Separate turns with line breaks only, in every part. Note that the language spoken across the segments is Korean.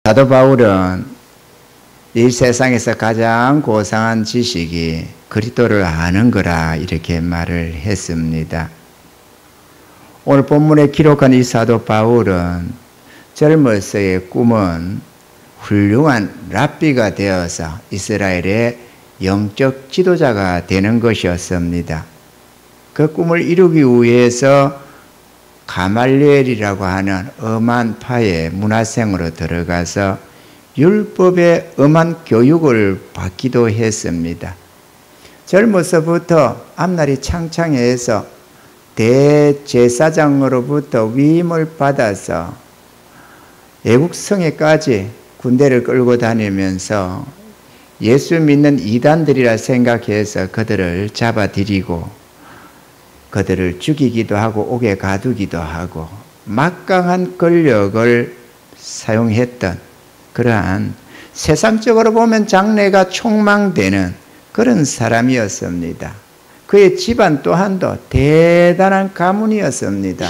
사도 바울은 이 세상에서 가장 고상한 지식이 그리스도를 아는 거라 이렇게 말을 했습니다. 오늘 본문에 기록한 이 사도 바울은 젊어서의 꿈은 훌륭한 랍비가 되어서 이스라엘의 영적 지도자가 되는 것이었습니다. 그 꿈을 이루기 위해서 가말리엘이라고 하는 엄한 파의 문화생으로 들어가서 율법의 엄한 교육을 받기도 했습니다. 젊어서부터 앞날이 창창해서 대제사장으로부터 위임을 받아서 애국 성에까지 군대를 끌고 다니면서 예수 믿는 이단들이라 생각해서 그들을 잡아들이고 그들을 죽이기도 하고 옥에 가두기도 하고 막강한 권력을 사용했던 그러한 세상적으로 보면 장래가 촉망되는 그런 사람이었습니다. 그의 집안 또한도 대단한 가문이었습니다.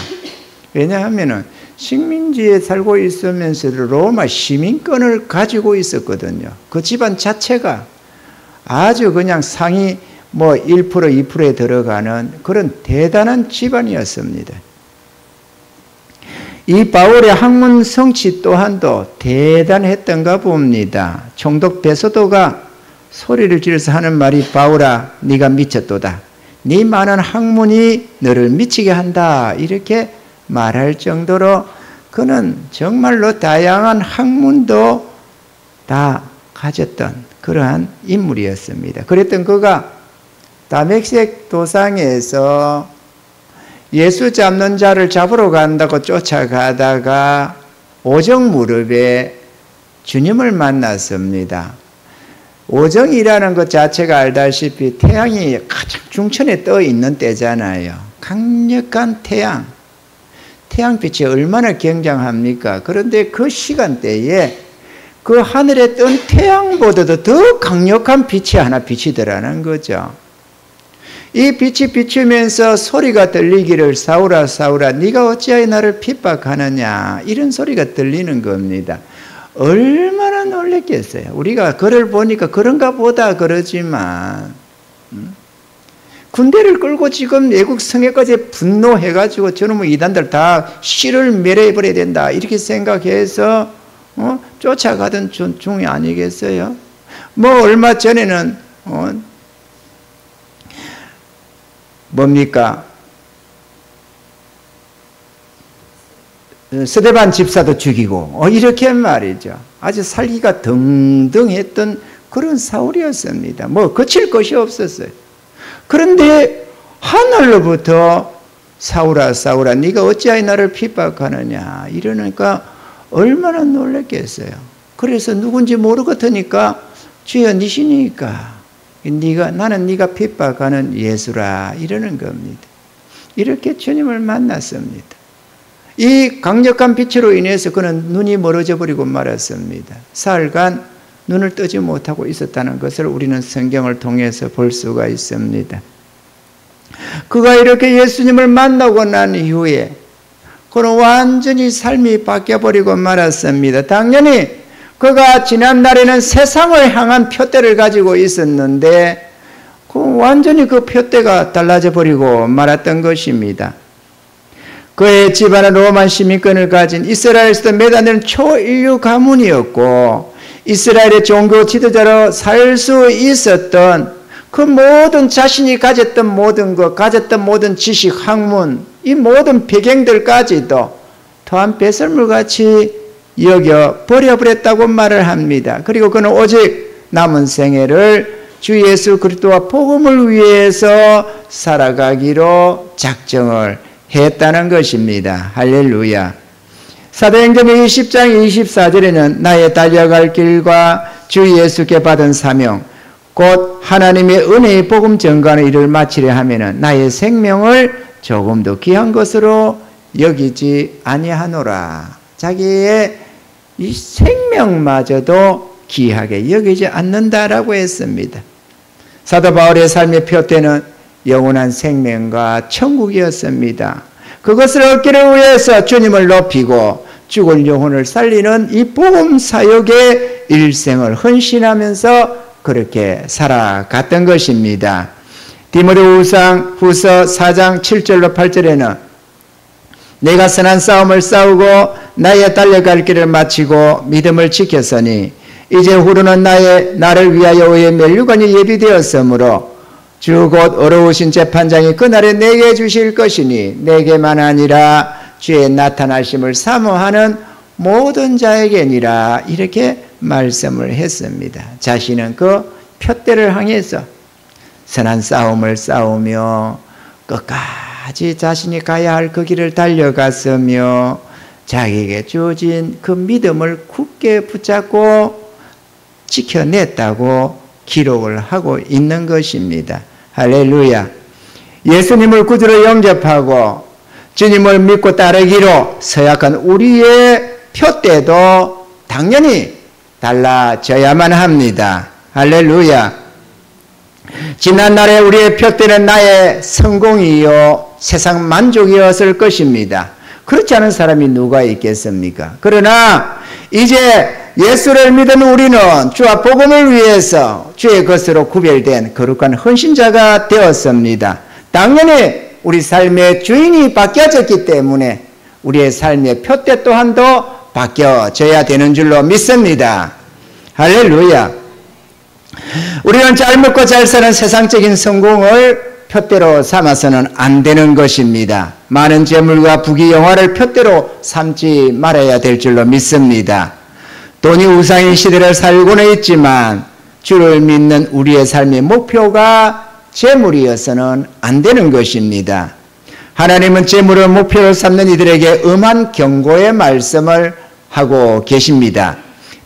왜냐하면 식민지에 살고 있으면서도 로마 시민권을 가지고 있었거든요. 그 집안 자체가 아주 그냥 상위 1%, 2%에 들어가는 그런 대단한 집안이었습니다. 이 바울의 학문 성취 또한도 대단했던가 봅니다. 총독 베소도가 소리를 지르면서 하는 말이 바울아 네가 미쳤도다. 네 많은 학문이 너를 미치게 한다. 이렇게 말할 정도로 그는 정말로 다양한 학문도 다 가졌던 그러한 인물이었습니다. 그랬던 그가 다메섹 도상에서 예수 잡는 자를 잡으러 간다고 쫓아가다가 오정무렵에 주님을 만났습니다. 오정이라는 것 자체가 알다시피 태양이 가장 중천에 떠 있는 때잖아요. 강력한 태양빛이 얼마나 굉장합니까? 그런데 그 시간대에 그 하늘에 뜬 태양보다도 더 강력한 빛이 하나 비치더라는 거죠. 이 빛이 비추면서 소리가 들리기를 사울아 사울아 네가 어찌하여 나를 핍박하느냐 이런 소리가 들리는 겁니다. 얼마나 놀랬겠어요. 우리가 그를 보니까 그런가 보다 그러지만 군대를 끌고 지금 애국 성에까지 분노해가지고 저놈의 이단들 다 씨를 멸해버려야 된다 이렇게 생각해서 쫓아가던 중이 아니겠어요. 얼마 전에는 뭡니까? 스데반 집사도 죽이고 이렇게 말이죠. 아주 살기가 등등했던 그런 사울이었습니다. 거칠 것이 없었어요. 그런데 하늘로부터 사울아 사울아 네가 어찌하여 나를 핍박하느냐 이러니까 얼마나 놀랐겠어요. 그래서 누군지 모르겠으니까 주여 니시니까 나는 네가 핍박하는 예수라 이러는 겁니다. 이렇게 주님을 만났습니다. 이 강력한 빛으로 인해서 그는 눈이 멀어져 버리고 말았습니다. 사흘간 눈을 뜨지 못하고 있었다는 것을 우리는 성경을 통해서 볼 수가 있습니다. 그가 이렇게 예수님을 만나고 난 이후에 그는 완전히 삶이 바뀌어버리고 말았습니다. 당연히 그가 지난날에는 세상을 향한 표대를 가지고 있었는데 완전히 그 표대가 달라져 버리고 말았던 것입니다. 그의 집안은 로마 시민권을 가진 이스라엘에서도 몇 안 되는 초인류 가문이었고 이스라엘의 종교 지도자로 살 수 있었던 그 모든 자신이 가졌던 모든 것, 가졌던 모든 지식, 학문 이 모든 배경들까지도 또한 배설물같이 여겨 버려버렸다고 말을 합니다. 그리고 그는 오직 남은 생애를 주 예수 그리스도와 복음을 위해서 살아가기로 작정을 했다는 것입니다. 할렐루야. 사도행전 20장 24절에는 나의 달려갈 길과 주 예수께 받은 사명 곧 하나님의 은혜의 복음 전가는 이를 마치려 하면은 나의 생명을 조금도 귀한 것으로 여기지 아니하노라. 자기의 이 생명마저도 귀하게 여기지 않는다라고 했습니다. 사도 바울의 삶의 표대는 영원한 생명과 천국이었습니다. 그것을 얻기를 위해서 주님을 높이고 죽을 영혼을 살리는 이 복음 사역의 일생을 헌신하면서 그렇게 살아갔던 것입니다. 디모데후서 4장 7절로 8절에는 내가 선한 싸움을 싸우고 나의 달려갈 길을 마치고 믿음을 지켰으니 이제 후로는 나를 위하여 의의 면류관이 예비되었으므로 주 곧 어려우신 재판장이 그날에 내게 주실 것이니 내게만 아니라 주의 나타나심을 사모하는 모든 자에게니라 이렇게 말씀을 했습니다. 자신은 그 표대를 향해서 선한 싸움을 싸우며 끝까지 자신이 가야 할 그 길을 달려갔으며 자기에게 주어진 그 믿음을 굳게 붙잡고 지켜냈다고 기록을 하고 있는 것입니다. 할렐루야. 예수님을 구주로 영접하고 주님을 믿고 따르기로 서약한 우리의 표대도 당연히 달라져야만 합니다. 할렐루야. 지난날에 우리의 표대는 나의 성공이요 세상 만족이었을 것입니다. 그렇지 않은 사람이 누가 있겠습니까? 그러나 이제 예수를 믿은 우리는 주와 복음을 위해서 주의 것으로 구별된 거룩한 헌신자가 되었습니다. 당연히 우리 삶의 주인이 바뀌어졌기 때문에 우리의 삶의 표대 또한도 바뀌어져야 되는 줄로 믿습니다. 할렐루야. 우리는 잘 먹고 잘 사는 세상적인 성공을 표대로 삼아서는 안 되는 것입니다. 많은 재물과 부귀 영화를 표대로 삼지 말아야 될 줄로 믿습니다. 돈이 우상인 시대를 살고는 있지만 주를 믿는 우리의 삶의 목표가 재물이어서는 안 되는 것입니다. 하나님은 재물을 목표로 삼는 이들에게 엄한 경고의 말씀을 하고 계십니다.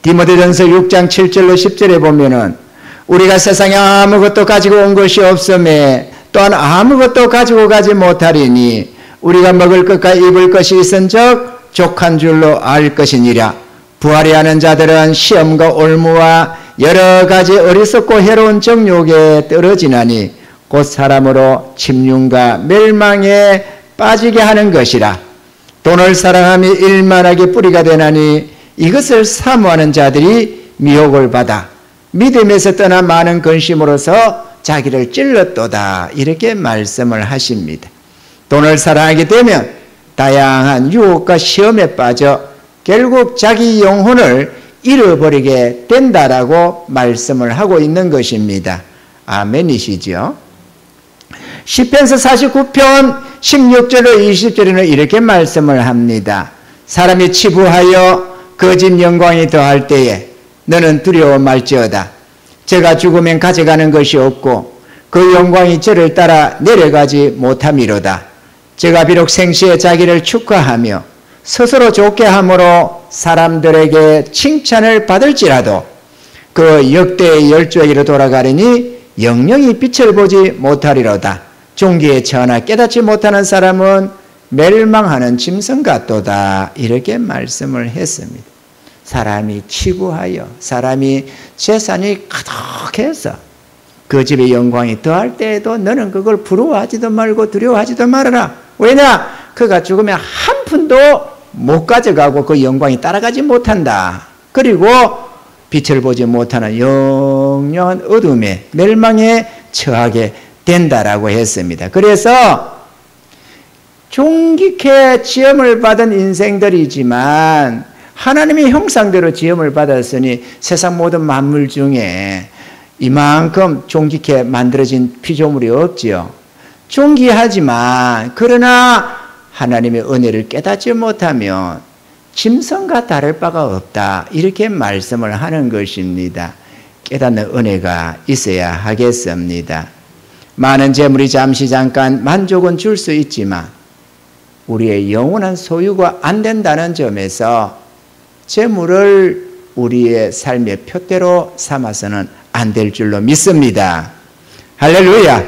디모데전서 6장 7절로 10절에 보면은 우리가 세상에 아무것도 가지고 온 것이 없음에 또한 아무것도 가지고 가지 못하리니 우리가 먹을 것과 입을 것이 있은즉 족한 줄로 알 것이니라. 부활해하는 자들은 시험과 올무와 여러 가지 어리석고 해로운 정욕에 떨어지나니 곧 사람으로 침륜과 멸망에 빠지게 하는 것이라. 돈을 사랑함이 일만하게 뿌리가 되나니 이것을 사모하는 자들이 미혹을 받아 믿음에서 떠나 많은 근심으로서 자기를 찔렀도다 이렇게 말씀을 하십니다. 돈을 사랑하게 되면 다양한 유혹과 시험에 빠져 결국 자기 영혼을 잃어버리게 된다라고 말씀을 하고 있는 것입니다. 아멘이시죠? 시편서 49편 16절로 20절에는 이렇게 말씀을 합니다. 사람이 치부하여 거짓 영광이 더할 때에 너는 두려워 말지어다. 저가 죽으면 가져가는 것이 없고 그 영광이 저를 따라 내려가지 못함이로다. 저가 비록 생시에 자기를 축하하며 스스로 좋게 함으로 사람들에게 칭찬을 받을지라도 그 역대의 열조에게로 돌아가리니 영영이 빛을 보지 못하리로다. 종기에 처하나 깨닫지 못하는 사람은 멸망하는 짐승 같도다. 이렇게 말씀을 했습니다. 사람이 치부하여 사람이 재산이 가득해서 그 집의 영광이 더할 때에도 너는 그걸 부러워하지도 말고 두려워하지도 말아라. 왜냐? 그가 죽으면 한 푼도 못 가져가고 그 영광이 따라가지 못한다. 그리고 빛을 보지 못하는 영영한 어둠에 멸망에 처하게 된다라고 했습니다. 그래서 존귀케 지음을 받은 인생들이지만 하나님의 형상대로 지음을 받았으니 세상 모든 만물 중에 이만큼 존귀케 만들어진 피조물이 없지요. 존귀하지만 그러나 하나님의 은혜를 깨닫지 못하면 짐승과 다를 바가 없다. 이렇게 말씀을 하는 것입니다. 깨닫는 은혜가 있어야 하겠습니다. 많은 재물이 잠시 잠깐 만족은 줄 수 있지만 우리의 영원한 소유가 안 된다는 점에서 재물을 우리의 삶의 표대로 삼아서는 안 될 줄로 믿습니다. 할렐루야.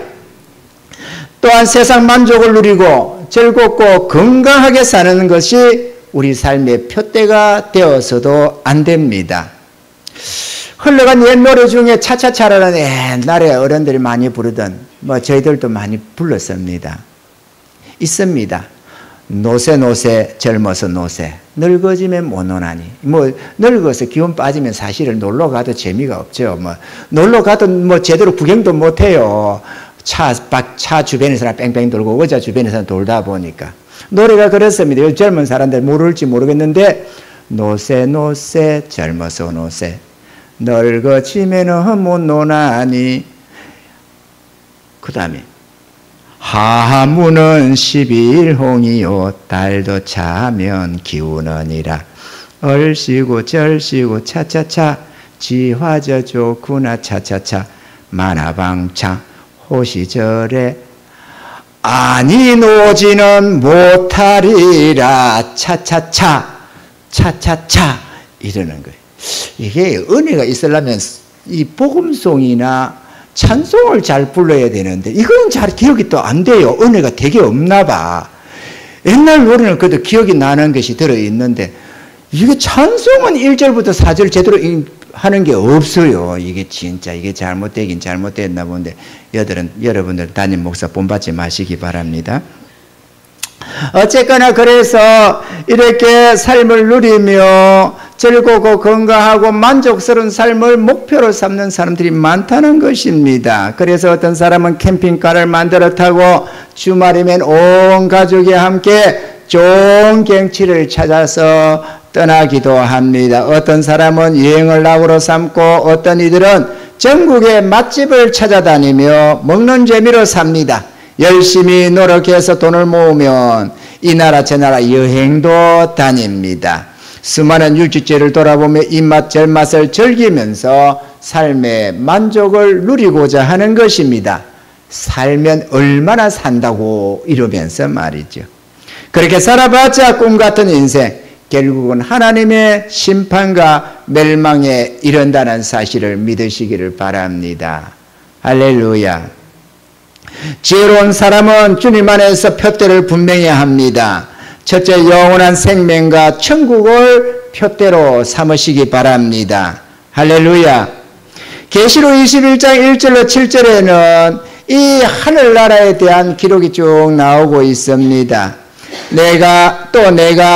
또한 세상 만족을 누리고 즐겁고 건강하게 사는 것이 우리 삶의 표대가 되어서도 안 됩니다. 흘러간 옛 노래 중에 차차차라는 옛날에 어른들이 많이 부르던 저희들도 많이 불렀습니다. 있습니다. 노세 젊어서 노세 늙어지면 못 노나니. 뭐 늙어서 기운 빠지면 사실은 놀러 가도 재미가 없죠. 뭐 놀러 가도 뭐 제대로 구경도 못 해요. 차 주변에서나 뺑뺑 돌고 의자 주변에서 돌다 보니까. 노래가 그렇습니다. 요즘 젊은 사람들 모를지 모르겠는데 노세 젊어서 노세 늙어지면 못 노나니. 그 다음에 하무는 12일홍이요 달도 차면 기우느니라. 얼씨구 절씨구 차차차 지화저 좋구나 차차차 만화방창 호시절에 아니 노지는 못하리라 차차차 이러는 거예요. 이게 은혜가 있으려면 이 복음송이나 찬송을 잘 불러야 되는데 이건 잘 기억이 또 안 돼요. 은혜가 되게 없나 봐. 옛날 노래는 그래도 기억이 나는 것이 들어있는데 이게 찬송은 1절부터 4절 제대로 하는 게 없어요. 이게 진짜 이게 잘못되긴 잘못됐나 본데 여러분들 담임 목사 본받지 마시기 바랍니다. 어쨌거나 그래서 이렇게 삶을 누리며 즐겁고 건강하고 만족스러운 삶을 목표로 삼는 사람들이 많다는 것입니다. 그래서 어떤 사람은 캠핑카를 만들어 타고 주말이면 온 가족이 함께 좋은 경치를 찾아서 떠나기도 합니다. 어떤 사람은 여행을 낙으로 삼고 어떤 이들은 전국의 맛집을 찾아다니며 먹는 재미로 삽니다. 열심히 노력해서 돈을 모으면 이 나라 저 나라 여행도 다닙니다. 수많은 율직제를 돌아보며 입맛 절맛을 즐기면서 삶의 만족을 누리고자 하는 것입니다. 살면 얼마나 산다고 이러면서 말이죠. 그렇게 살아봤자 꿈같은 인생, 결국은 하나님의 심판과 멸망에 이른다는 사실을 믿으시기를 바랍니다. 할렐루야. 지혜로운 사람은 주님 안에서 표대를 분명히 합니다. 첫째, 영원한 생명과 천국을 표대로 삼으시기 바랍니다. 할렐루야. 계시록 21장 1절로 7절에는 이 하늘나라에 대한 기록이 쭉 나오고 있습니다. 내가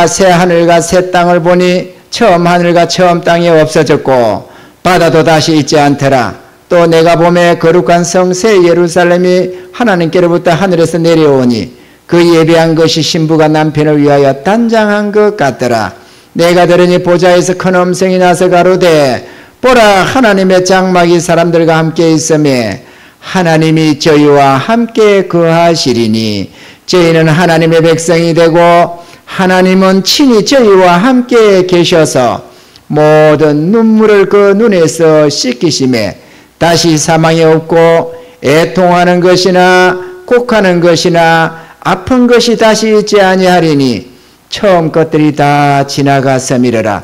새 하늘과 새 땅을 보니 처음 하늘과 처음 땅이 없어졌고 바다도 다시 있지 않더라. 또 내가 보매 거룩한 성 새 예루살렘이 하나님께로부터 하늘에서 내려오니 그 예비한 것이 신부가 남편을 위하여 단장한 것 같더라. 내가 들으니 보좌에서 큰 음성이 나서 가로되 보라 하나님의 장막이 사람들과 함께 있으며 하나님이 저희와 함께 거하시리니 저희는 하나님의 백성이 되고 하나님은 친히 저희와 함께 계셔서 모든 눈물을 그 눈에서 씻기시매 다시 사망이 없고 애통하는 것이나 곡하는 것이나 아픈 것이 다시 있지 아니하리니 처음 것들이 다 지나갔음이러라.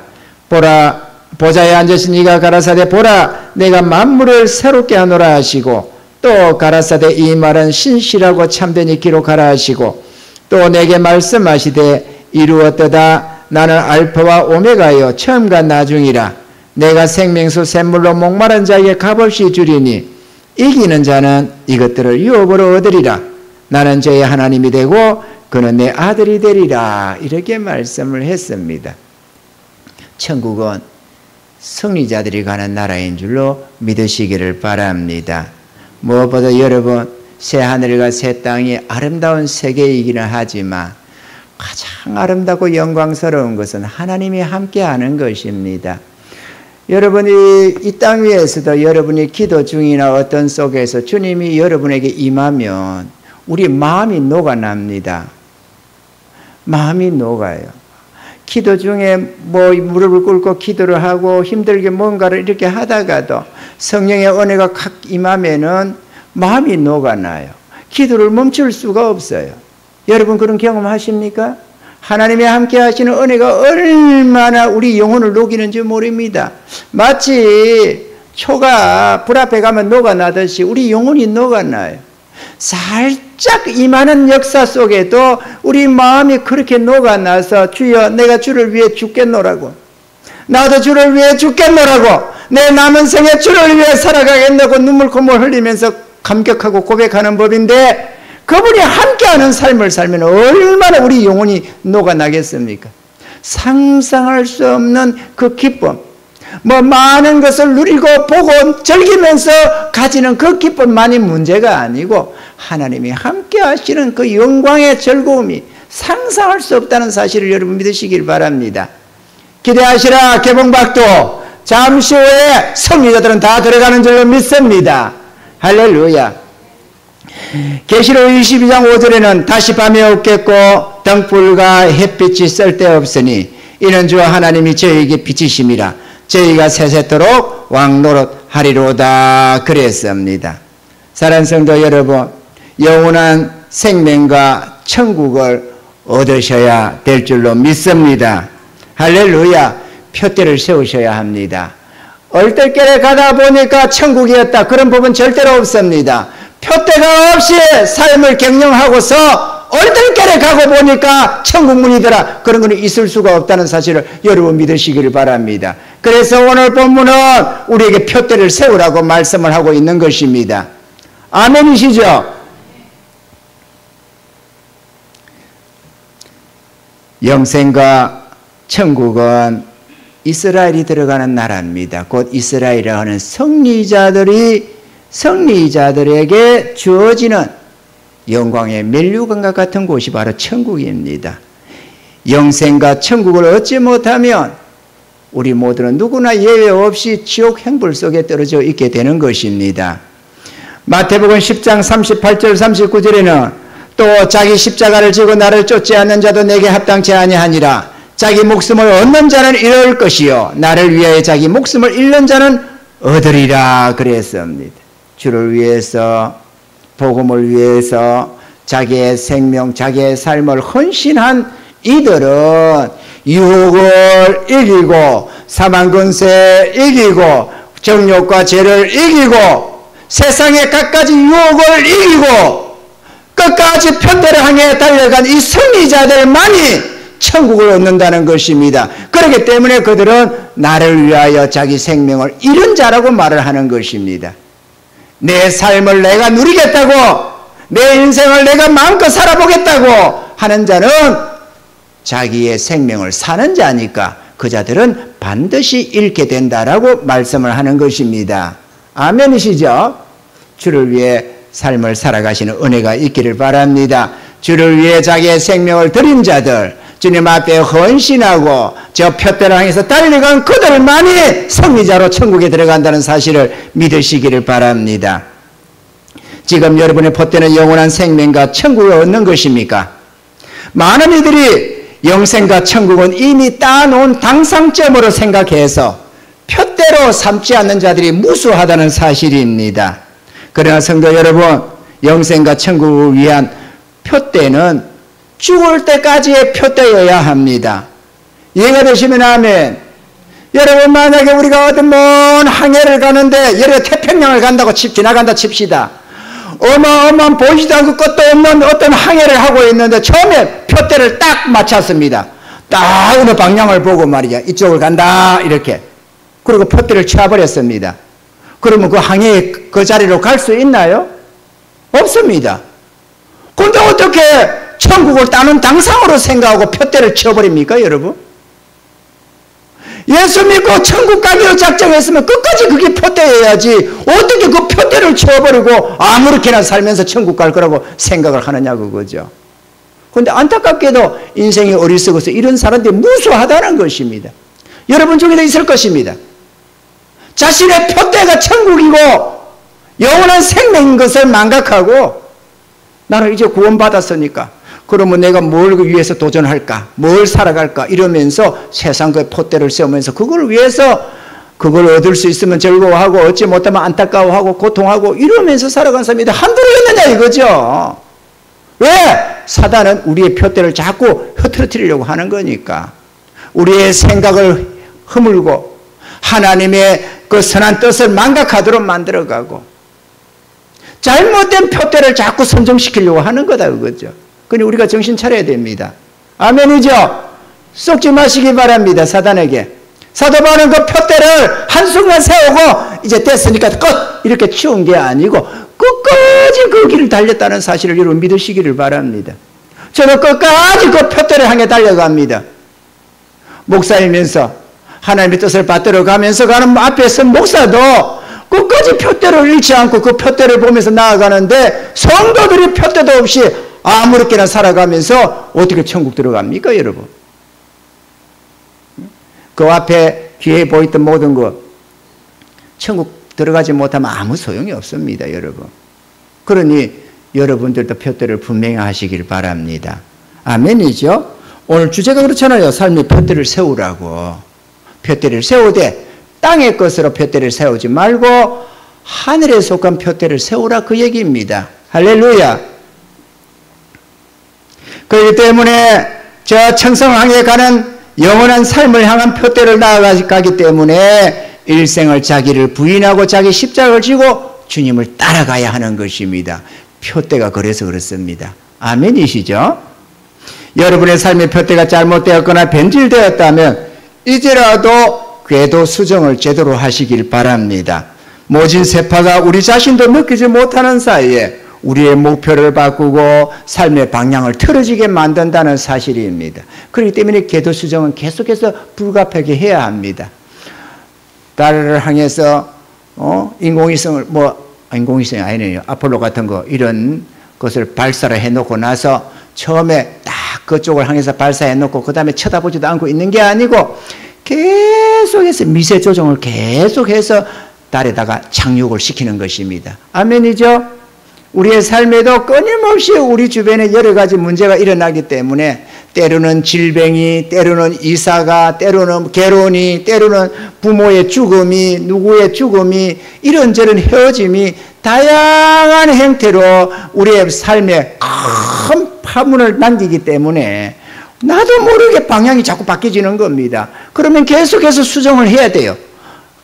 보라 보좌에 앉으신 이가 가라사대 보라 내가 만물을 새롭게 하노라 하시고 또 가라사대 이 말은 신실하고 참되니 기록하라 하시고 또 내게 말씀하시되 이루었도다. 나는 알파와 오메가요 처음과 나중이라. 내가 생명수 샘물로 목마른 자에게 값없이 주리니 이기는 자는 이것들을 유업으로 얻으리라. 나는 저의 하나님이 되고 그는 내 아들이 되리라. 이렇게 말씀을 했습니다. 천국은 승리자들이 가는 나라인 줄로 믿으시기를 바랍니다. 무엇보다 여러분 새 하늘과 새 땅이 아름다운 세계이기는 하지만 가장 아름답고 영광스러운 것은 하나님이 함께하는 것입니다. 여러분이 이 땅 위에서도 여러분이 기도 중이나 어떤 속에서 주님이 여러분에게 임하면 우리 마음이 녹아납니다. 마음이 녹아요. 기도 중에 뭐 무릎을 꿇고 기도를 하고 힘들게 뭔가를 이렇게 하다가도 성령의 은혜가 확 임하면은 마음이 녹아나요. 기도를 멈출 수가 없어요. 여러분 그런 경험 하십니까? 하나님이 함께 하시는 은혜가 얼마나 우리 영혼을 녹이는지 모릅니다. 마치 초가 불 앞에 가면 녹아나듯이 우리 영혼이 녹아나요. 살짝 임하는 역사 속에도 우리 마음이 그렇게 녹아나서 주여 내가 주를 위해 죽겠노라고 나도 주를 위해 죽겠노라고 내 남은 생에 주를 위해 살아가겠노라고 눈물 콧물 흘리면서 감격하고 고백하는 법인데 그분이 함께하는 삶을 살면 얼마나 우리 영혼이 녹아나겠습니까? 상상할 수 없는 그 기쁨, 많은 것을 누리고 보고 즐기면서 가지는 그 기쁨만이 문제가 아니고 하나님이 함께 하시는 그 영광의 즐거움이 상상할 수 없다는 사실을 여러분 믿으시길 바랍니다. 기대하시라 개봉박도 잠시 후에 승리자들은 다 들어가는 줄로 믿습니다. 할렐루야. 계시록 22장 5절에는 다시 밤이 없겠고 등불과 햇빛이 쓸데없으니 이는 주 하나님이 저희에게 빛이심이라 저희가 세세토록 왕노릇하리로다 그랬습니다. 사랑하는 성도 여러분, 영원한 생명과 천국을 얻으셔야 될 줄로 믿습니다. 할렐루야. 표대를 세우셔야 합니다. 얼떨결에 가다 보니까 천국이었다, 그런 부분 절대로 없습니다. 표대가 없이 삶을 경영하고서 얼떨결에 가고 보니까 천국문이더라, 그런 것은 있을 수가 없다는 사실을 여러분 믿으시기를 바랍니다. 그래서 오늘 본문은 우리에게 표대를 세우라고 말씀을 하고 있는 것입니다. 아멘이시죠? 영생과 천국은 이스라엘이 들어가는 나라입니다. 곧 이스라엘이라 하는 승리자들에게 주어지는 영광의 면류관과 같은 곳이 바로 천국입니다. 영생과 천국을 얻지 못하면 우리 모두는 누구나 예외 없이 지옥 행불 속에 떨어져 있게 되는 것입니다. 마태복음 10장 38절 39절에는 또 자기 십자가를 지고 나를 쫓지 않는 자도 내게 합당치 아니하니라. 자기 목숨을 얻는 자는 잃을 것이요 나를 위하여 자기 목숨을 잃는 자는 얻으리라 그랬습니다. 주를 위해서, 복음을 위해서 자기의 생명, 자기의 삶을 헌신한 이들은 유혹을 이기고 사망근세 이기고 정욕과 죄를 이기고 세상의 갖가지 유혹을 이기고 끝까지 편대를 향해 달려간 이 승리자들만이 천국을 얻는다는 것입니다. 그렇기 때문에 그들은 나를 위하여 자기 생명을 잃은 자라고 말을 하는 것입니다. 내 삶을 내가 누리겠다고, 내 인생을 내가 마음껏 살아보겠다고 하는 자는 자기의 생명을 사는 자니까 그 자들은 반드시 잃게 된다라고 말씀을 하는 것입니다. 아멘이시죠? 주를 위해 삶을 살아가시는 은혜가 있기를 바랍니다. 주를 위해 자기의 생명을 드린 자들, 주님 앞에 헌신하고 저 표대를 향해서 달려간 그들만이 승리자로 천국에 들어간다는 사실을 믿으시기를 바랍니다. 지금 여러분의 표대는 영원한 생명과 천국을 얻는 것입니까? 많은 이들이 영생과 천국은 이미 따놓은 당상점으로 생각해서 표대로 삼지 않는 자들이 무수하다는 사실입니다. 그러나 성도 여러분, 영생과 천국을 위한 표대는 죽을 때까지의 표대여야 합니다. 이해가 되시면 아멘. 여러분, 만약에 우리가 어떤 먼 항해를 가는데, 예를 들어 태평양을 간다고 지나간다 칩시다. 어마어마한 보이지도 않고 끝도 없는 어떤 항해를 하고 있는데 처음에 표대를 딱 맞췄습니다. 딱 어느 방향을 보고 말이야, 이쪽을 간다 이렇게. 그리고 표대를 쳐버렸습니다. 그러면 그 항해의 그 자리로 갈 수 있나요? 없습니다. 그런데 어떻게 천국을 따는 당상으로 생각하고 표대를 쳐버립니까, 여러분? 예수 믿고 천국 가기로 작정했으면 끝까지 그게 표대여야지 어떻게 그 표대를 쳐버리고 아무렇게나 살면서 천국 갈 거라고 생각을 하느냐 그거죠. 그런데 안타깝게도 인생이 어리석어서 이런 사람들이 무수하다는 것입니다. 여러분 중에도 있을 것입니다. 자신의 표대가 천국이고 영원한 생명인 것을 망각하고 나는 이제 구원받았으니까 그러면 내가 뭘 위해서 도전할까? 뭘 살아갈까? 이러면서 세상 그 포대를 세우면서 그걸 위해서 그걸 얻을 수 있으면 즐거워하고 얻지 못하면 안타까워하고 고통하고 이러면서 살아간 사람이 한둘이었느냐 이거죠. 왜? 사단은 우리의 표대를 자꾸 흐트러뜨리려고 하는 거니까. 우리의 생각을 허물고 하나님의 그 선한 뜻을 망각하도록 만들어가고 잘못된 표대를 자꾸 선정시키려고 하는 거다 그거죠. 그러니 우리가 정신 차려야 됩니다. 아멘이죠? 썩지 마시기 바랍니다. 사단에게. 사도 바울은 그 표대를 한순간 세우고 이제 됐으니까 끝! 이렇게 치운 게 아니고 끝까지 그 길을 달렸다는 사실을 여러분 믿으시기를 바랍니다. 저도 끝까지 그 표대를 향해 달려갑니다. 목사이면서 하나님의 뜻을 받들어 가면서 가는 앞에 선 목사도 끝까지 표대를 잃지 않고 그 표대를 보면서 나아가는데 성도들이 표대도 없이 아무렇게나 살아가면서 어떻게 천국 들어갑니까, 여러분? 그 앞에 뒤에 보였던 모든 것 천국 들어가지 못하면 아무 소용이 없습니다, 여러분. 그러니 여러분들도 표대를 분명히 하시길 바랍니다. 아멘이죠? 오늘 주제가 그렇잖아요. 삶의 표대를 세우라고. 표대를 세우되 땅의 것으로 표대를 세우지 말고 하늘에 속한 표대를 세우라, 그 얘기입니다. 할렐루야. 그렇기 때문에 저 청성항에 가는 영원한 삶을 향한 표대를 나아가기 때문에 일생을 자기를 부인하고 자기 십자가를 지고 주님을 따라가야 하는 것입니다. 표대가 그래서 그렇습니다. 아멘이시죠? 여러분의 삶의 표대가 잘못되었거나 변질되었다면 이제라도 궤도 수정을 제대로 하시길 바랍니다. 모진 세파가 우리 자신도 느끼지 못하는 사이에 우리의 목표를 바꾸고 삶의 방향을 틀어지게 만든다는 사실입니다. 그렇기 때문에 궤도 수정은 계속해서 불가피하게 해야 합니다. 달을 향해서 인공위성을 인공위성이 아니네요. 아폴로 같은 거 이런 것을 발사를 해놓고 나서 처음에 딱 그쪽을 향해서 발사해놓고 그 다음에 쳐다보지도 않고 있는 게 아니고 계속해서 미세 조정을 계속해서 달에다가 착륙을 시키는 것입니다. 아멘이죠? 우리의 삶에도 끊임없이 우리 주변에 여러 가지 문제가 일어나기 때문에 때로는 질병이, 때로는 이사가, 때로는 결혼이, 때로는 부모의 죽음이, 누구의 죽음이, 이런저런 헤어짐이 다양한 형태로 우리의 삶에 큰 파문을 남기기 때문에 나도 모르게 방향이 자꾸 바뀌어지는 겁니다. 그러면 계속해서 수정을 해야 돼요.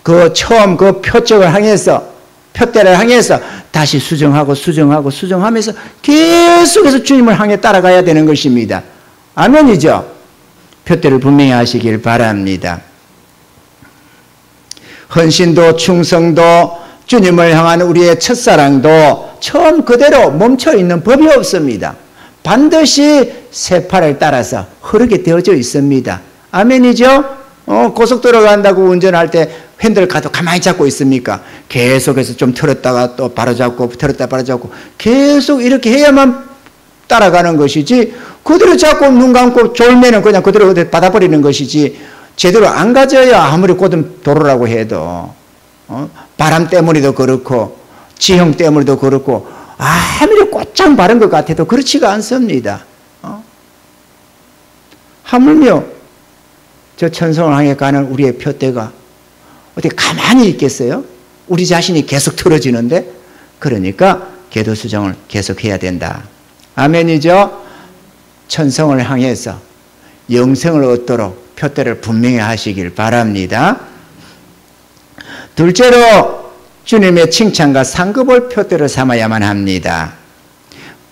그 처음 그 표적을 향해서, 표대를 향해서 다시 수정하면서 계속해서 주님을 향해 따라가야 되는 것입니다. 아멘이죠? 표대를 분명히 하시길 바랍니다. 헌신도 충성도 주님을 향한 우리의 첫사랑도 처음 그대로 멈춰있는 법이 없습니다. 반드시 세파를 따라서 흐르게 되어져 있습니다. 아멘이죠? 고속도로 간다고 운전할 때 핸들 가도 가만히 잡고 있습니까? 계속해서 좀 틀었다가 또 바로잡고 틀었다 바로잡고 계속 이렇게 해야만 따라가는 것이지, 그대로 잡고 눈 감고 졸면은 그냥 그대로 받아버리는 것이지 제대로 안 가져야 아무리 고든 도로라고 해도 바람 때문에도 그렇고 지형 때문에도 그렇고 아무리 꽃장 바른 것 같아도 그렇지가 않습니다. 하물며 저 천성을 향해 가는 우리의 표대가 어떻게 가만히 있겠어요? 우리 자신이 계속 틀어지는데. 그러니까 궤도 수정을 계속해야 된다. 아멘이죠? 천성을 향해서 영생을 얻도록 표대를 분명히 하시길 바랍니다. 둘째로 주님의 칭찬과 상급을 표대로 삼아야만 합니다.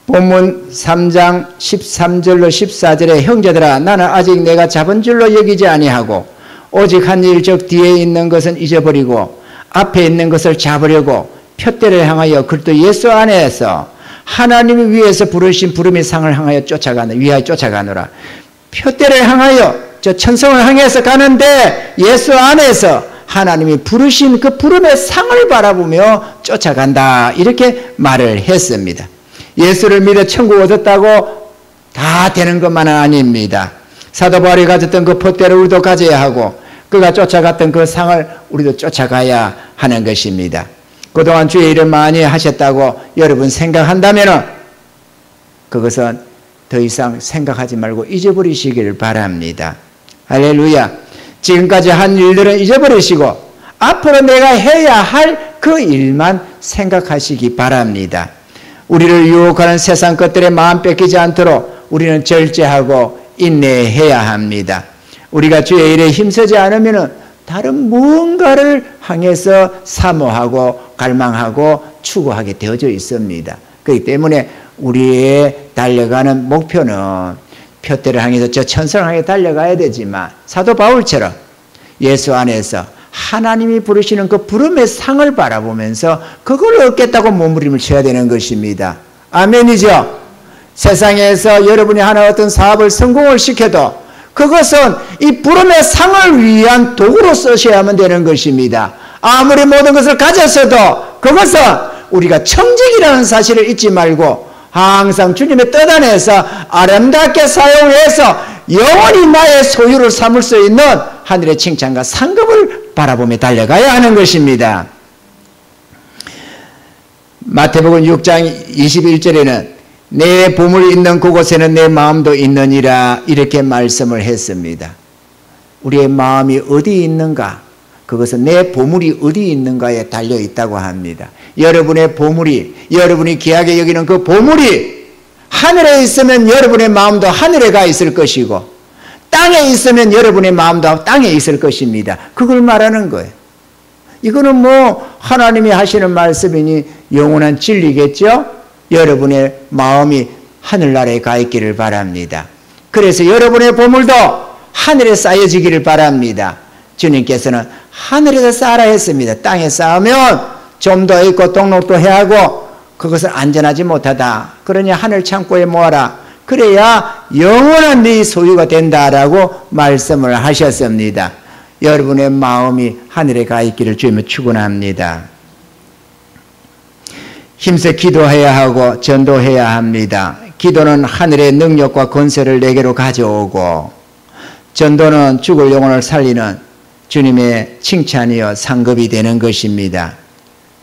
본문 3장 13절로 14절에 형제들아 나는 아직 내가 잡은 줄로 여기지 아니하고 오직 한 일 즉 뒤에 있는 것은 잊어버리고 앞에 있는 것을 잡으려고 표대를 향하여 그리스도 예수 안에서 하나님이 위에서 부르신 부름의 상을 향하여 위하여 쫓아가노라. 표대를 향하여 저 천성을 향해서 가는데 예수 안에서 하나님이 부르신 그 부름의 상을 바라보며 쫓아간다, 이렇게 말을 했습니다. 예수를 믿어 천국 얻었다고 다 되는 것만은 아닙니다. 사도 바울이 가졌던 그 표대를 우리도 가져야 하고 그가 쫓아갔던 그 상을 우리도 쫓아가야 하는 것입니다. 그동안 주의 일을 많이 하셨다고 여러분 생각한다면 그것은 더 이상 생각하지 말고 잊어버리시기를 바랍니다. 할렐루야. 지금까지 한 일들은 잊어버리시고 앞으로 내가 해야 할 그 일만 생각하시기 바랍니다. 우리를 유혹하는 세상 것들에 마음 뺏기지 않도록 우리는 절제하고 인내해야 합니다. 우리가 주의 일에 힘쓰지 않으면 다른 무언가를 향해서 사모하고 갈망하고 추구하게 되어져 있습니다. 그렇기 때문에 우리의 달려가는 목표는 표대를 향해서 저 천성을 향해 달려가야 되지만 사도 바울처럼 예수 안에서 하나님이 부르시는 그 부름의 상을 바라보면서 그걸 얻겠다고 몸부림을 쳐야 되는 것입니다. 아멘이죠? 세상에서 여러분이 하나 어떤 사업을 성공을 시켜도 그것은 이 부름의 상을 위한 도구로 쓰셔야만 되는 것입니다. 아무리 모든 것을 가졌어도 그것은 우리가 청직이라는 사실을 잊지 말고 항상 주님의 뜻 안에서 아름답게 사용해서 영원히 나의 소유를 삼을 수 있는 하늘의 칭찬과 상급을 바라보며 달려가야 하는 것입니다. 마태복음 6장 21절에는 내 보물이 있는 그곳에는 내 마음도 있느니라 이렇게 말씀을 했습니다. 우리의 마음이 어디 있는가? 그것은 내 보물이 어디 있는가에 달려 있다고 합니다. 여러분의 보물이, 여러분이 귀하게 여기는 그 보물이 하늘에 있으면 여러분의 마음도 하늘에 가 있을 것이고 땅에 있으면 여러분의 마음도 땅에 있을 것입니다. 그걸 말하는 거예요. 이거는 뭐 하나님이 하시는 말씀이니 영원한 진리겠죠? 여러분의 마음이 하늘나라에 가 있기를 바랍니다. 그래서 여러분의 보물도 하늘에 쌓여지기를 바랍니다. 주님께서는 하늘에서 쌓아라 했습니다. 땅에 쌓으면 좀 더 있고 동록도 해야 하고 그것은 안전하지 못하다. 그러니 하늘 창고에 모아라. 그래야 영원한 네 소유가 된다라고 말씀을 하셨습니다. 여러분의 마음이 하늘에 가 있기를 주님을 축원합니다. 힘써 기도해야 하고 전도해야 합니다. 기도는 하늘의 능력과 권세를 내게로 가져오고 전도는 죽을 영혼을 살리는 주님의 칭찬이요 상급이 되는 것입니다.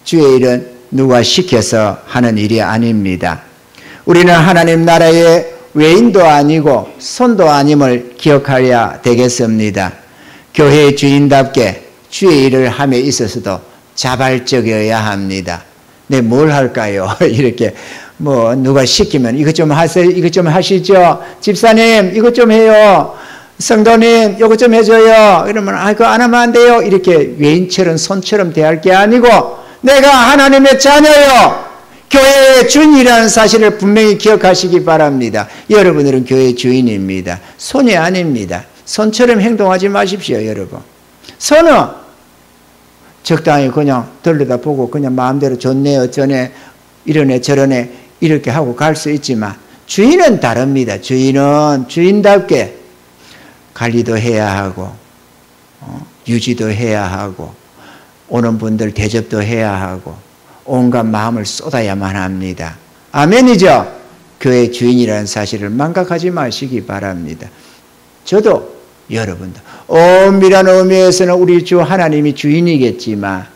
주의 일은 누가 시켜서 하는 일이 아닙니다. 우리는 하나님 나라의 외인도 아니고 손도 아님을 기억하여야 되겠습니다. 교회의 주인답게 주의 일을 함에 있어서도 자발적이어야 합니다. 네, 뭘 할까요? 이렇게 뭐 누가 시키면 이것 좀 하세요. 이것 좀 하시죠. 집사님 이것 좀 해요. 성도님 이것 좀 해줘요. 이러면 그거 안 하면 안 돼요. 이렇게 외인처럼 손처럼 대할 게 아니고 내가 하나님의 자녀요. 교회의 주인이라는 사실을 분명히 기억하시기 바랍니다. 여러분들은 교회의 주인입니다. 손이 아닙니다. 손처럼 행동하지 마십시오. 여러분. 손은 적당히 그냥 들여다보고 그냥 마음대로 좋네 어쩌네 이러네 저러네 이렇게 하고 갈 수 있지만 주인은 다릅니다. 주인은 주인답게 관리도 해야 하고 유지도 해야 하고 오는 분들 대접도 해야 하고 온갖 마음을 쏟아야만 합니다. 아멘이죠? 교회 주인이라는 사실을 망각하지 마시기 바랍니다. 저도 여러분도 엄밀한 의미에서는 우리 주 하나님이 주인이겠지만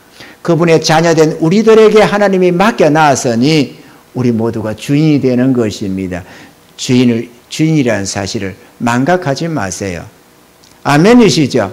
그분의 자녀된 우리들에게 하나님이 맡겨놨으니 우리 모두가 주인이 되는 것입니다. 주인이라는 사실을 망각하지 마세요. 아멘이시죠?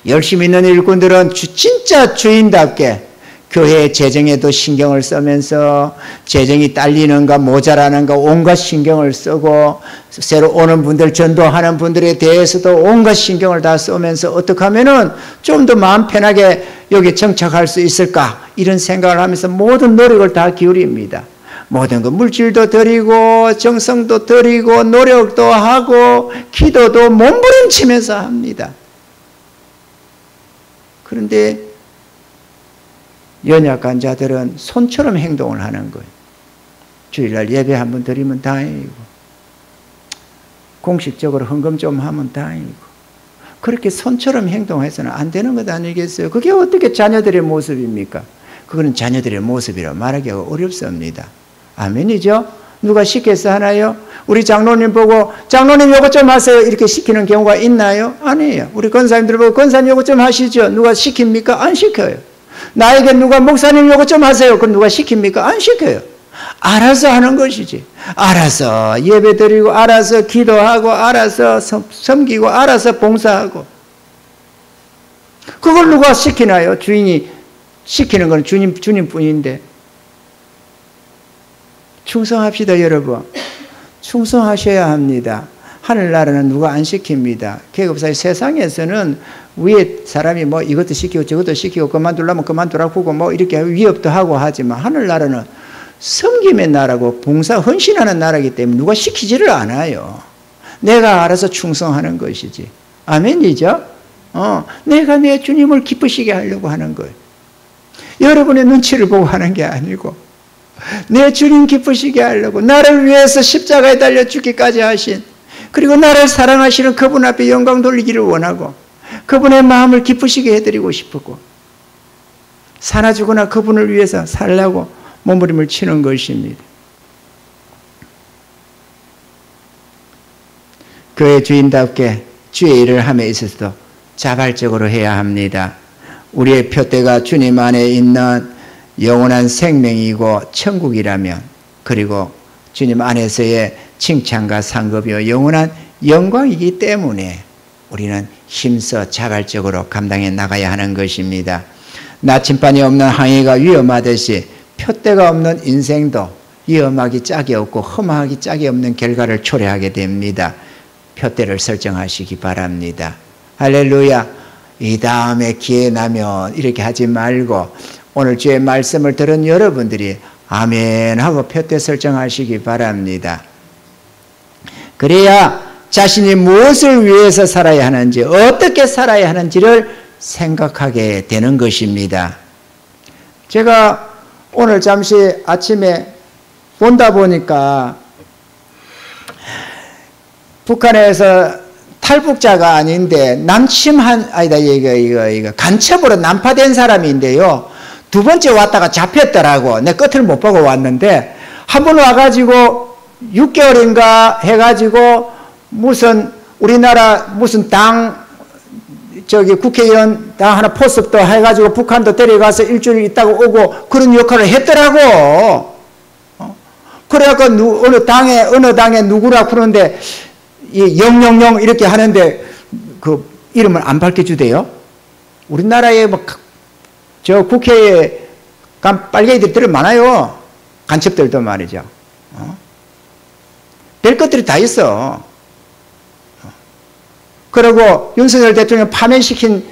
열심히 있는 일꾼들은 진짜 주인답게 교회 재정에도 신경을 쓰면서 재정이 딸리는가 모자라는가 온갖 신경을 쓰고 새로 오는 분들 전도하는 분들에 대해서도 온갖 신경을 다 쓰면서 어떻게 하면은 좀 더 마음 편하게 여기 정착할 수 있을까 이런 생각을 하면서 모든 노력을 다 기울입니다. 모든 것 물질도 드리고 정성도 드리고 노력도 하고 기도도 몸부림치면서 합니다. 그런데 연약한 자들은 손처럼 행동을 하는 거예요. 주일날 예배 한번 드리면 다행이고 공식적으로 헌금 좀 하면 다행이고 그렇게 손처럼 행동해서는 안 되는 것 아니겠어요? 그게 어떻게 자녀들의 모습입니까? 그거는 자녀들의 모습이라 말하기가 어렵습니다. 아멘이죠? 누가 시켜서 하나요? 우리 장로님 보고 장로님 요거 좀 하세요 이렇게 시키는 경우가 있나요? 아니에요. 우리 권사님들 보고 권사님 요거 좀 하시죠. 누가 시킵니까? 안 시켜요. 나에게 누가 목사님 요거 좀 하세요. 그럼 누가 시킵니까? 안 시켜요. 알아서 하는 것이지. 알아서 예배 드리고 알아서 기도하고 알아서 섬기고 알아서 봉사하고 그걸 누가 시키나요? 주인이 시키는 건 주님뿐인데 충성합시다 여러분. 충성하셔야 합니다. 하늘나라는 누가 안 시킵니다. 계급사의 세상에서는 위에 사람이 뭐 이것도 시키고 저것도 시키고 그만두려면 그만두라고 하고 뭐 이렇게 위협도 하고 하지만 하늘나라는 섬김의 나라고 봉사 헌신하는 나라이기 때문에 누가 시키지를 않아요. 내가 알아서 충성하는 것이지. 아멘이죠? 내가 내 주님을 기쁘시게 하려고 하는 거예요. 여러분의 눈치를 보고 하는 게 아니고 내 주님 기쁘시게 하려고 나를 위해서 십자가에 달려 죽기까지 하신, 그리고 나를 사랑하시는 그분 앞에 영광 돌리기를 원하고 그분의 마음을 기쁘시게 해드리고 싶었고 사나 죽으나 그분을 위해서 살려고 몸부림을 치는 것입니다. 그의 주인답게 주의 일을 함에 있어서도 자발적으로 해야 합니다. 우리의 표대가 주님 안에 있는 영원한 생명이고 천국이라면, 그리고 주님 안에서의 칭찬과 상급이요 영원한 영광이기 때문에 우리는 힘써 자발적으로 감당해 나가야 하는 것입니다. 나침반이 없는 항해가 위험하듯이 표대가 없는 인생도 위험하기 짝이 없고 험하기 짝이 없는 결과를 초래하게 됩니다. 표대를 설정하시기 바랍니다. 할렐루야. 이 다음에 기회 나면 이렇게 하지 말고 오늘 주의 말씀을 들은 여러분들이 아멘 하고 표대 설정하시기 바랍니다. 그래야 자신이 무엇을 위해서 살아야 하는지, 어떻게 살아야 하는지를 생각하게 되는 것입니다. 제가 오늘 잠시 아침에 본다 보니까 북한에서 탈북자가 아닌데 이거 간첩으로 난파된 사람인데요. 두 번째 왔다가 잡혔더라고. 내 끝을 못 보고 왔는데 한 번 와가지고 6개월인가 해가지고 무슨 우리나라 무슨 국회의원 당 하나 포섭도 해가지고 북한도 데려가서 일주일 있다가 오고 그런 역할을 했더라고. 그래갖고 어느 당에 누구라 그러는데 이 000 이렇게 하는데 그 이름을 안 밝혀주대요. 우리나라에 저 국회에 빨갱이들이 되게 많아요. 간첩들도 말이죠. 별 것들이 다 있어. 그리고 윤석열 대통령 파면시킨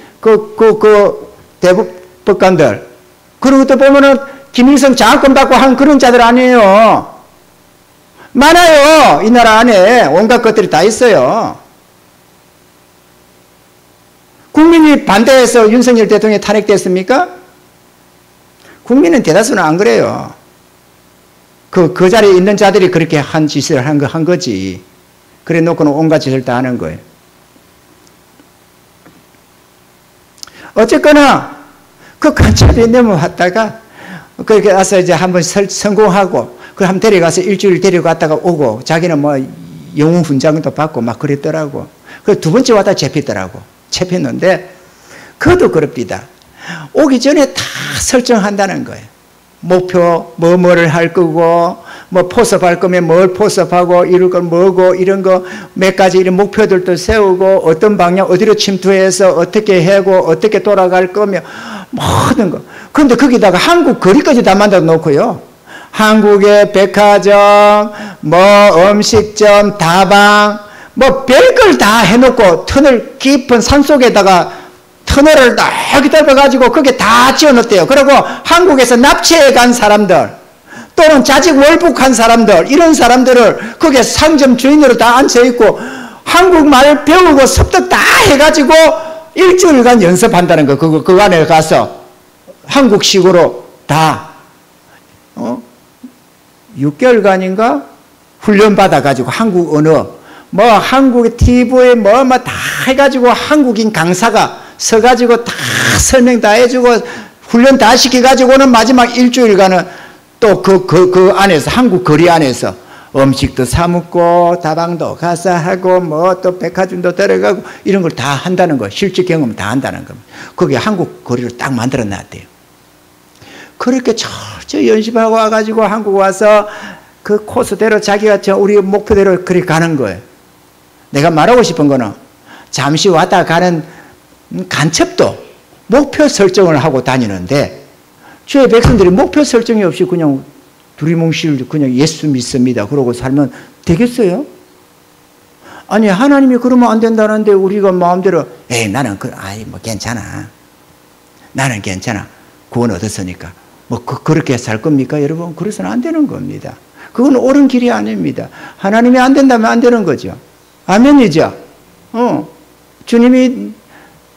대법관들, 그런 것도 보면은 김일성 장학금 받고 한 그런 자들 아니에요. 많아요. 이 나라 안에 온갖 것들이 다 있어요. 국민이 반대해서 윤석열 대통령이 탄핵됐습니까? 국민은 대다수는 안 그래요. 그 자리에 있는 자들이 그렇게 한 짓을 한 거지. 그래 놓고는 온갖 짓을 다 하는 거예요. 어쨌거나 그 간첩이 넘어왔다가 그렇게 와서 이제 한번 성공하고 그 한번 데려가서 일주일 데려갔다가 오고 자기는 뭐 영웅 훈장도 받고 막 그랬더라고. 그 두 번째 왔다 잡혔는데 그것도 그럽니다. 오기 전에 다 설정한다는 거예요. 목표 뭐를 할 거고 뭐 포섭할 거면 뭘 포섭하고 이럴 건 뭐고 이런 거 몇 가지 이런 목표들도 세우고 어떤 방향 어디로 침투해서 어떻게 하고 어떻게 돌아갈 거며 모든 거. 그런데 거기다가 한국 거리까지 다 만들어 놓고요. 한국의 백화점, 뭐 음식점, 다방, 뭐 별걸 다 해놓고 터널 깊은 산속에다가 터널을 딱 넓어가지고 그게 다 지어놓대요. 그리고 한국에서 납치해 간 사람들 또는 자직 월북한 사람들, 이런 사람들을 거기에 상점 주인으로 다 앉혀있고 한국말 배우고 습득 다 해가지고 일주일간 연습한다는 거. 그 안에 가서 한국식으로 다 6개월간인가 훈련 받아가지고 한국 언어 뭐 한국의 TV에 뭐 다 해가지고 한국인 강사가 서가지고 다 설명 다 해주고 훈련 다 시켜가지고는 마지막 일주일간은 또 그 안에서 한국 거리 안에서 음식도 사 먹고 다방도 가서 하고 뭐 또 백화점도 들어가고 이런 걸 다 한다는 거. 실제 경험 다 한다는 겁니다. 거기에 한국 거리를 딱 만들어 놨대요. 그렇게 철저히 연습하고 와가지고 한국 와서 그 코스대로 자기가 우리 목표대로 그렇게 가는 거예요. 내가 말하고 싶은 거는 잠시 왔다 가는 간첩도 목표 설정을 하고 다니는데 주의 백성들이 목표 설정이 없이 그냥 두리뭉실 그냥 예수 믿습니다. 그러고 살면 되겠어요? 아니 하나님이 그러면 안 된다는데 우리가 마음대로 나는 뭐 괜찮아. 나는 괜찮아. 구원 얻었으니까. 뭐 그렇게 살 겁니까 여러분? 그래서는 안 되는 겁니다. 그건 옳은 길이 아닙니다. 하나님이 안 된다면 안 되는 거죠. 아멘이죠. 주님이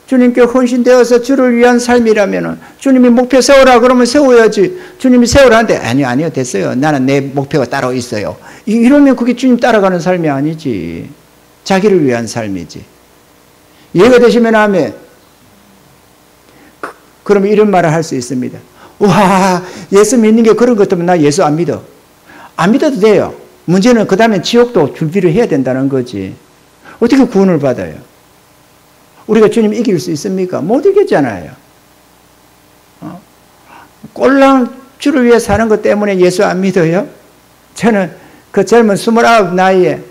주님께 헌신되어서 주를 위한 삶이라면 주님이 목표 세우라 그러면 세워야지. 주님이 세우라는데 아니요 됐어요. 나는 내 목표가 따로 있어요. 이러면 그게 주님 따라가는 삶이 아니지. 자기를 위한 삶이지. 이해가 되시면 아멘. 그러면 이런 말을 할 수 있습니다. 와, 예수 믿는 게 그런 것 때문에 나 예수 안 믿어. 안 믿어도 돼요. 문제는 그 다음에 지옥도 준비를 해야 된다는 거지. 어떻게 구원을 받아요? 우리가 주님 이길 수 있습니까? 못 이겼잖아요. 꼴랑 주를 위해 사는 것 때문에 예수 안 믿어요? 저는 그 젊은 29 나이에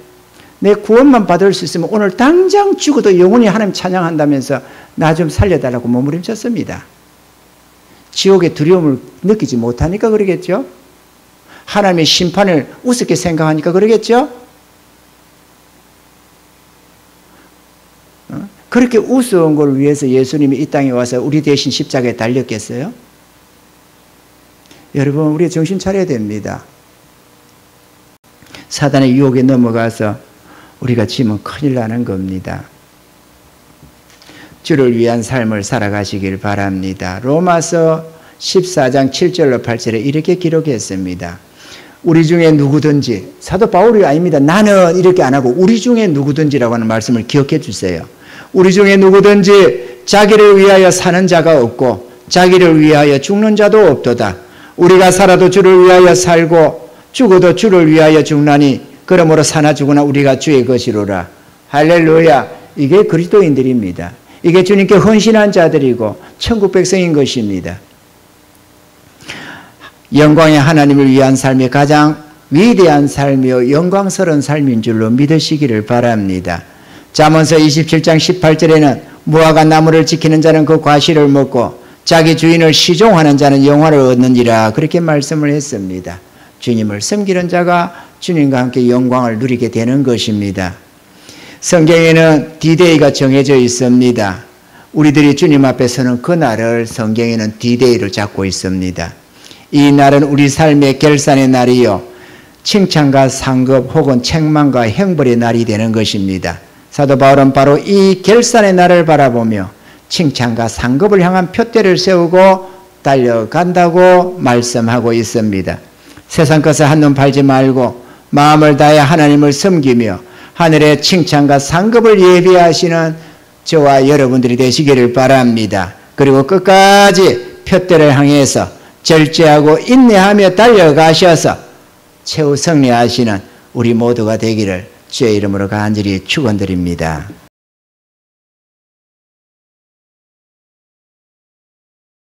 내 구원만 받을 수 있으면 오늘 당장 죽어도 영원히 하나님 찬양한다면서 나 좀 살려달라고 몸부림쳤습니다. 지옥의 두려움을 느끼지 못하니까 그러겠죠? 하나님의 심판을 우습게 생각하니까 그러겠죠? 그렇게 우스운 걸 위해서 예수님이 이 땅에 와서 우리 대신 십자가에 달렸겠어요? 여러분, 우리 정신 차려야 됩니다. 사단의 유혹에 넘어가서 우리가 지면 큰일 나는 겁니다. 주를 위한 삶을 살아가시길 바랍니다. 로마서 14장 7절로 8절에 이렇게 기록했습니다. 우리 중에 누구든지, 사도 바울이 아닙니다. 나는 이렇게 안 하고 우리 중에 누구든지라고 하는 말씀을 기억해 주세요. 우리 중에 누구든지 자기를 위하여 사는 자가 없고 자기를 위하여 죽는 자도 없도다. 우리가 살아도 주를 위하여 살고 죽어도 주를 위하여 죽나니 그러므로 사나 죽으나 우리가 주의 것이로라. 할렐루야. 이게 그리스도인들입니다. 이게 주님께 헌신한 자들이고 천국 백성인 것입니다. 영광의 하나님을 위한 삶이 가장 위대한 삶이요 영광스러운 삶인 줄로 믿으시기를 바랍니다. 잠언서 27장 18절에는 무화과 나무를 지키는 자는 그 과실을 먹고 자기 주인을 시종하는 자는 영화를 얻느니라 그렇게 말씀을 했습니다. 주님을 섬기는 자가 주님과 함께 영광을 누리게 되는 것입니다. 성경에는 D-Day가 정해져 있습니다. 우리들이 주님 앞에 서는 그 날을 성경에는 D-Day를 잡고 있습니다. 이 날은 우리 삶의 결산의 날이요 칭찬과 상급 혹은 책망과 형벌의 날이 되는 것입니다. 사도 바울은 바로 이 결산의 날을 바라보며 칭찬과 상급을 향한 표대를 세우고 달려간다고 말씀하고 있습니다. 세상 것을 한눈 팔지 말고 마음을 다해 하나님을 섬기며 하늘의 칭찬과 상급을 예비하시는 저와 여러분들이 되시기를 바랍니다. 그리고 끝까지 표대를 향해서 절제하고 인내하며 달려가셔서 최후 승리하시는 우리 모두가 되기를 주의 이름으로 간절히 축원드립니다.